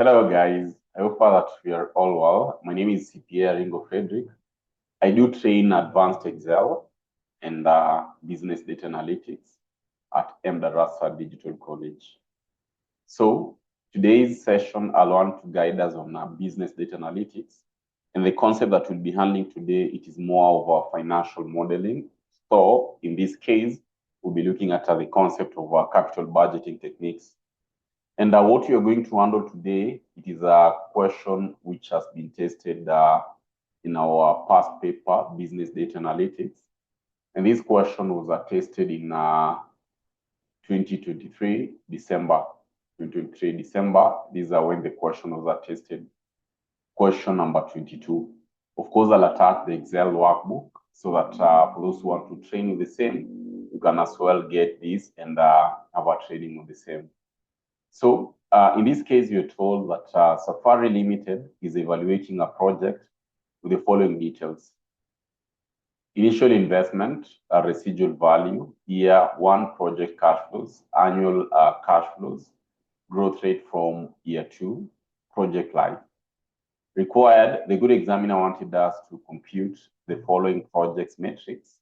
Hello, guys. I hope that we are all well. My name is CPA Ringo Frederick. I do train advanced Excel and business data analytics at Darasa Digital College. So today's session, I want to guide us on business data analytics. And the concept that we'll be handling today, it is more of our financial modeling. So in this case, we'll be looking at the concept of capital budgeting techniques. And what you're going to handle today, it is a question which has been tested in our past paper, Business Data Analytics. And this question was tested in 2023, December. 2023, December. These are when the question was tested. Question number 22. Of course, I'll attach the Excel workbook so that for those who want to train with the same, you can as well get this and have a training with the same. So in this case, you're told that Safari Limited is evaluating a project with the following details. Initial investment, residual value, year one project cash flows, annual cash flows, growth rate from year two, project life. Required, the good examiner wanted us to compute the following projects metrics.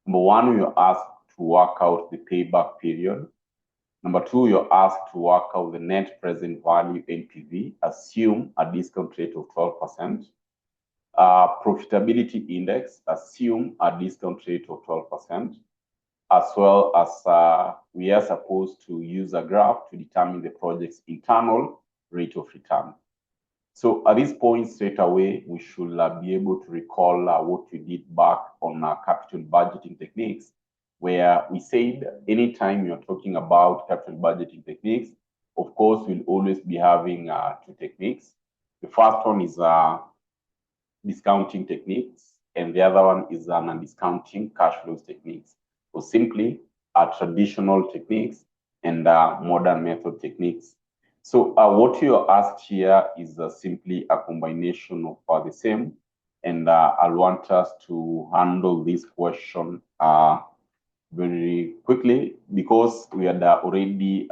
Number one, we are asked to work out the payback period. Number two, you're asked to work out the net present value NPV, assume a discount rate of 12%. Profitability index, assume a discount rate of 12%, as well as we are supposed to use a graph to determine the project's internal rate of return. So at this point, straight away, we should be able to recall what we did back on capital budgeting techniques, where we said anytime you're talking about capital budgeting techniques, of course, we'll always be having two techniques. The first one is discounting techniques, and the other one is discounting cash flows techniques. So simply traditional techniques and modern method techniques. So what you are asked here is simply a combination of the same, and I want us to handle this question very quickly because we had already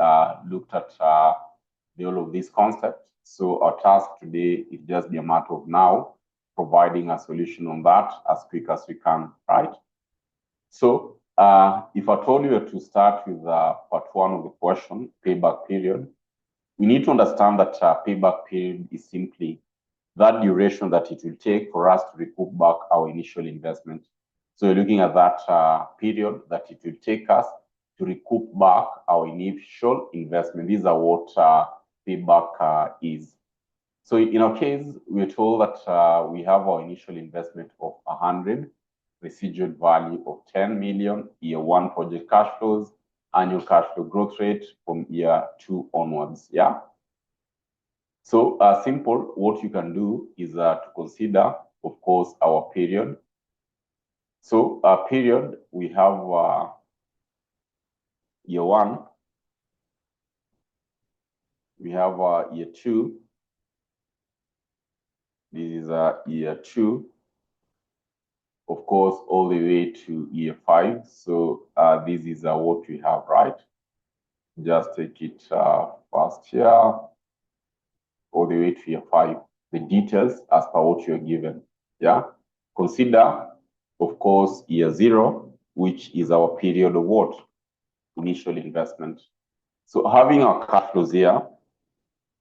looked at all of these concepts. So our task today is just a matter of now providing a solution on that as quick as we can, right? So if I told you to start with part one of the question, payback period, we need to understand that payback period is simply that duration that it will take for us to recoup back our initial investment. So you're looking at that period that it will take us to recoup back our initial investment. These are what payback is. So in our case, we're told that we have our initial investment of 100, residual value of 10 million, year one project cash flows, annual cash flow growth rate from year two onwards, yeah? So simple, what you can do is to consider, of course, our period. So period, we have year one, we have year two, this is year two, of course, all the way to year five. So this is what we have, right? Just take it first here, all the way to year five. The details as per what you're given, yeah? Consider, of course, year zero, which is our period of what? Initial investment. So having our cash flows here,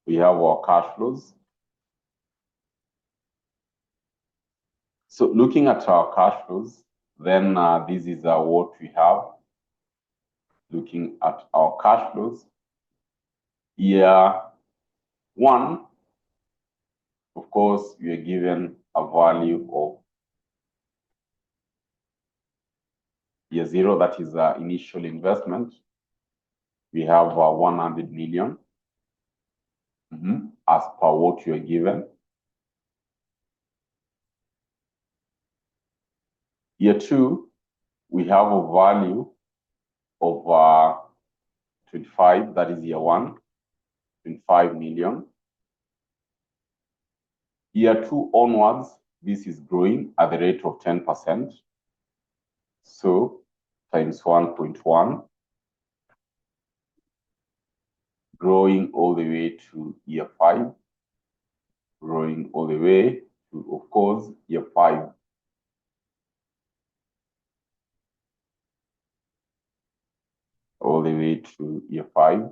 we have our cash flows. So looking at our cash flows, then this is what we have. Looking at our cash flows, year one, of course, we are given a value of year zero, that is initial investment. We have 100 million as per what you are given. Year two, we have a value of 25, that is year one, 25 million. Year two onwards, this is growing at the rate of 10%. So times 1.1, growing all the way to year five. growing all the way to, of course, year 5. All the way to year 5.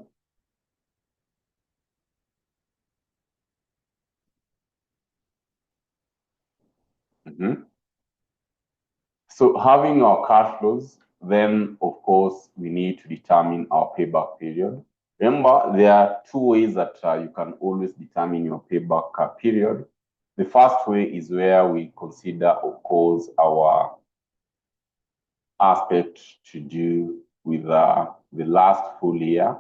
So having our cash flows, then of course we need to determine our payback period. Remember, there are two ways that you can always determine your payback period. The first way is where we consider, of course, our aspect to do with the last full year.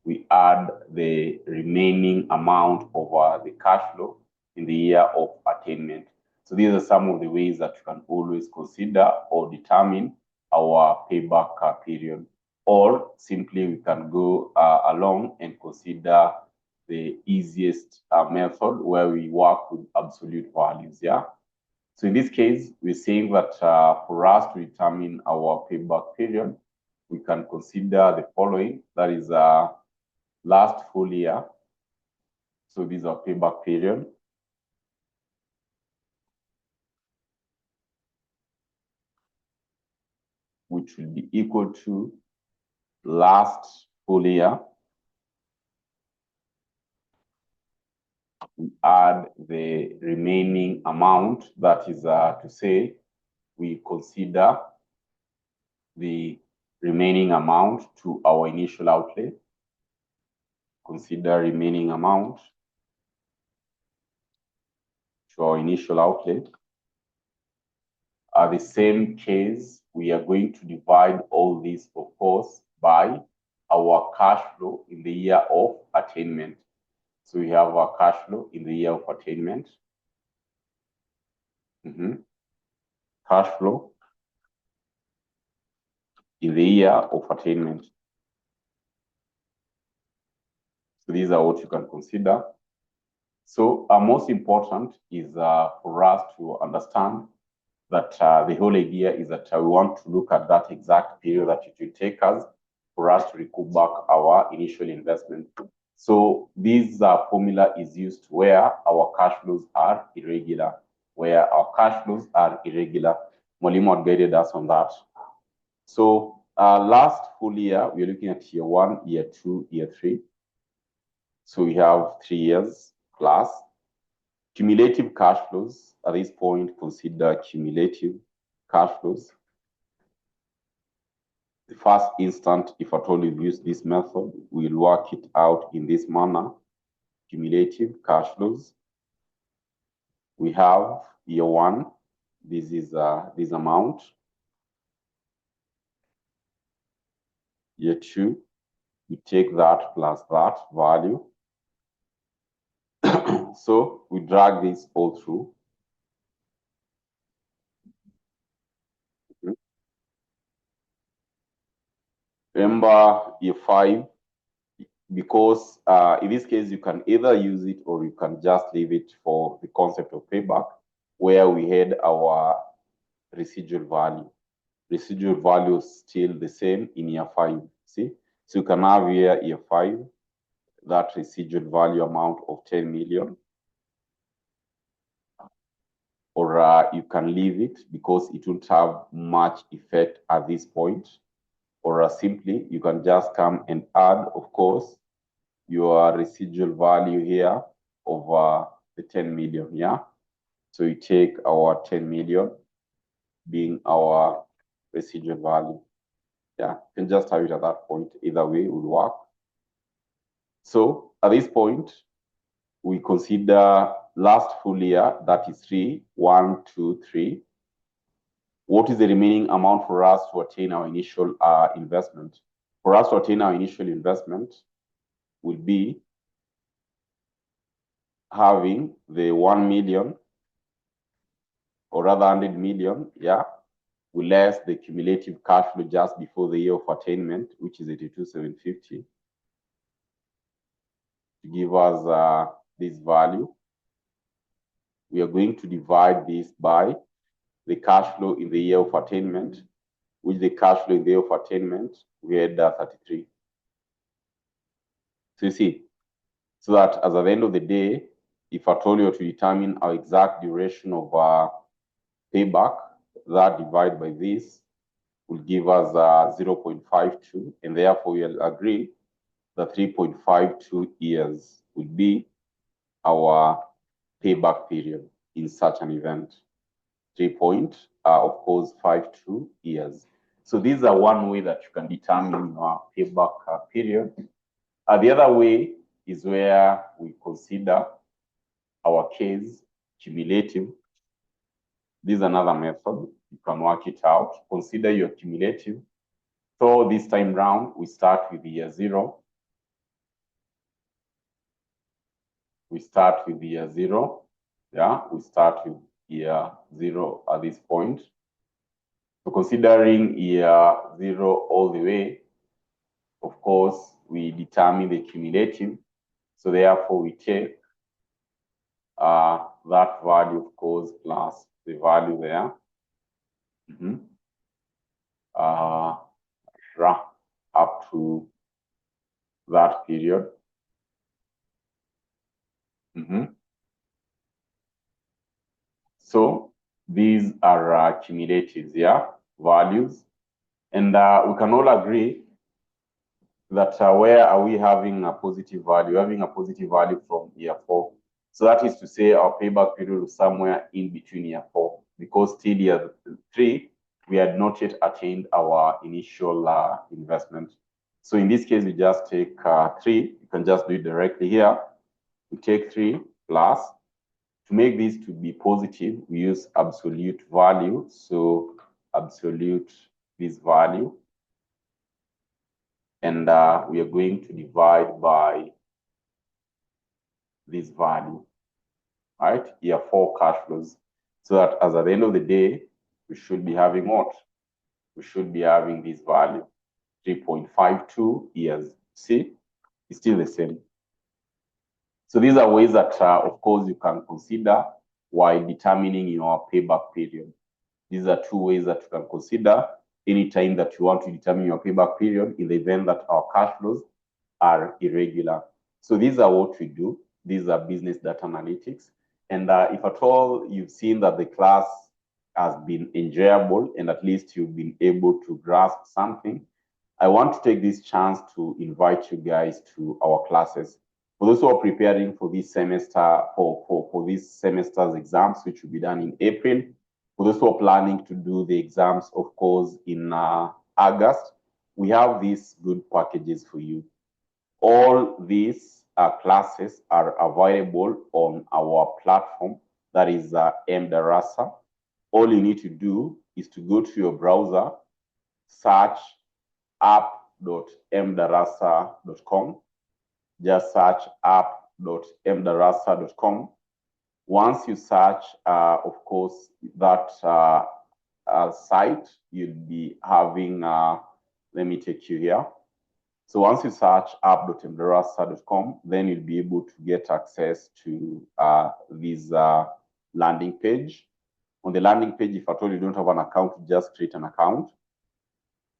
We add the remaining amount of the cash flow in the year of attainment. So these are some of the ways that you can always consider or determine our payback period. Or simply we can go along and consider the easiest method where we work with absolute values. Yeah. So in this case, we're saying that for us to determine our payback period, we can consider the following. That is last full year. So this is our payback period. Which will be equal to last full year. We add the remaining amount, that is to say, we consider the remaining amount to our initial outlay. Consider remaining amount to our initial outlay. The same case, we are going to divide all this, of course, by our cash flow in the year of attainment. So we have our cash flow in the year of attainment. Cash flow in the year of attainment. So these are what you can consider. So most important is for us to understand that the whole idea is that we want to look at that exact period that it will take us for us to recoup back our initial investment. So this formula is used where our cash flows are irregular. Where our cash flows are irregular. Mwalimu had guided us on that. So last full year, we're looking at year 1, year 2, year 3. So we have 3 years plus. Cumulative cash flows, at this point, consider cumulative cash flows. The first instant, if at all you've used this method, we'll work it out in this manner. Cumulative cash flows. We have year 1. This is this amount. Year 2, we take that plus that value. So we drag this all through. Remember year 5, because in this case, you can either use it or you can just leave it for the concept of payback, where we had our residual value. Residual value is still the same in year 5. See? So you can have here year 5, that residual value amount of 10 million. Or you can leave it because it won't have much effect at this point. Or simply, you can just come and add, of course, your residual value here of the 10 million, yeah? So you take our 10 million being our residual value. Yeah, you can just have it at that point. Either way will work. So at this point, we consider last full year, that is 3, 1, 2, 3. What is the remaining amount for us to attain our initial investment? For us to attain our initial investment will be having the 1 million, or rather 100 million, yeah, less the cumulative cash flow just before the year of attainment, which is 82,750, to give us this value. We are going to divide this by the cash flow in the year of attainment, which the cash flow in the year of attainment, we had 33. So you see, so that as at the end of the day, if I told you to determine our exact duration of payback, that divided by this will give us 0.52, and therefore we'll agree that 3.52 years would be our payback period in such an event. 3.52 years. So these are one way that you can determine our payback period. The other way is where we consider our case cumulative. This is another method. You can work it out. Consider your cumulative. So this time round, we start with year 0. We start with year 0. Yeah, we start with year 0 at this point. So considering year 0 all the way, of course, we determine the cumulative. So therefore, we take that value, of course, plus the value there. Up to that period. So these are cumulatives, yeah, values. And we can all agree that where are we having a positive value? Having a positive value from year 4. So that is to say our payback period is somewhere in between year 4, because till year 3, we had not yet attained our initial investment. So in this case, we just take 3. You can just do it directly here. We take 3 plus. To make this to be positive, we use absolute value. So absolute this value. And we are going to divide by this value, right? Year 4 cash flows. So that as at the end of the day, we should be having what? We should be having this value, 3.52 years. See, it's still the same. So these are ways that, of course, you can consider while determining your payback period. These are 2 ways that you can consider anytime that you want to determine your payback period in the event that our cash flows are irregular. So these are what we do. These are business data analytics. And if at all you've seen that the class has been enjoyable and at least you've been able to grasp something, I want to take this chance to invite you guys to our classes. For those who are preparing for this semester, for this semester's exams, which will be done in April, for those who are planning to do the exams, of course, in August, we have these good packages for you. All these classes are available on our platform, that is mdarasa. All you need to do is to go to your browser, search app.mdarasa.com. Just search app.mdarasa.com. Once you search, of course, that site, you'll be having, let me take you here. So once you search app.mdarasa.com, then you'll be able to get access to this landing page. On the landing page, if at all you don't have an account, just create an account.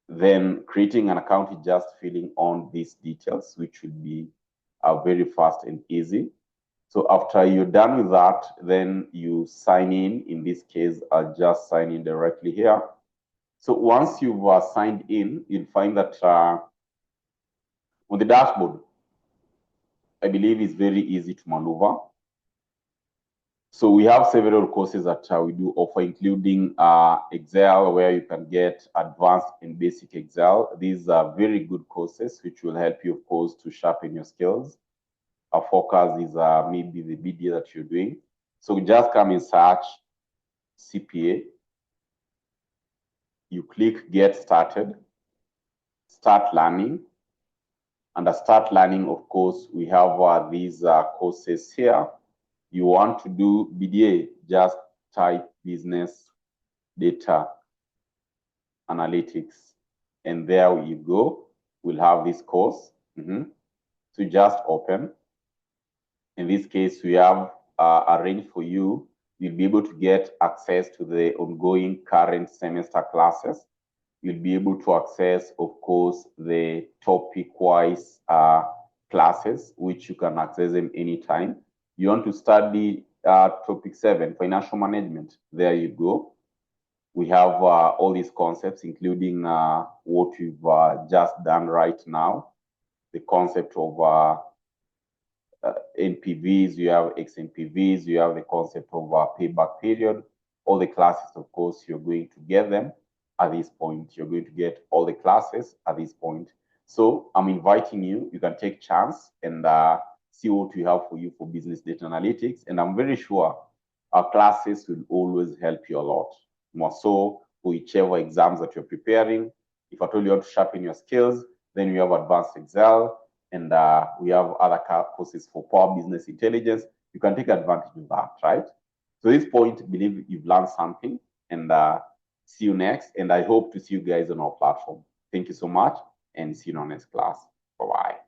Then creating an account is just filling on these details, which will be very fast and easy. So after you're done with that, then you sign in. In this case, I'll just sign in directly here. So once you've signed in, you'll find that on the dashboard, I believe it's very easy to maneuver. So we have several courses that we do offer, including Excel, where you can get advanced and basic Excel. These are very good courses, which will help you, of course, to sharpen your skills. Our focus is maybe the BDA that you're doing. So just come and search CPA. You click Get Started, Start Learning. Under Start Learning, of course, we have these courses here. You want to do BDA, just type Business Data Analytics. And there you go. We'll have this course. So just open. In this case, we have arranged for you. You'll be able to get access to the ongoing current semester classes. You'll be able to access, of course, the topic-wise classes, which you can access them anytime. You want to study topic 7, financial management. There you go. We have all these concepts, including what we've just done right now, the concept of NPVs, you have XNPVs, you have the concept of payback period. All the classes, of course, you're going to get them at this point. You're going to get all the classes at this point. So I'm inviting you. You can take chance and see what we have for you for business data analytics. And I'm very sure our classes will always help you a lot. More so for whichever exams that you're preparing. If I told you how to sharpen your skills, then we have advanced Excel, and we have other courses for Power Business Intelligence. You can take advantage of that, right? So at this point, I believe you've learned something, and see you next. And I hope to see you guys on our platform. Thank you so much, and see you in our next class. Bye-bye.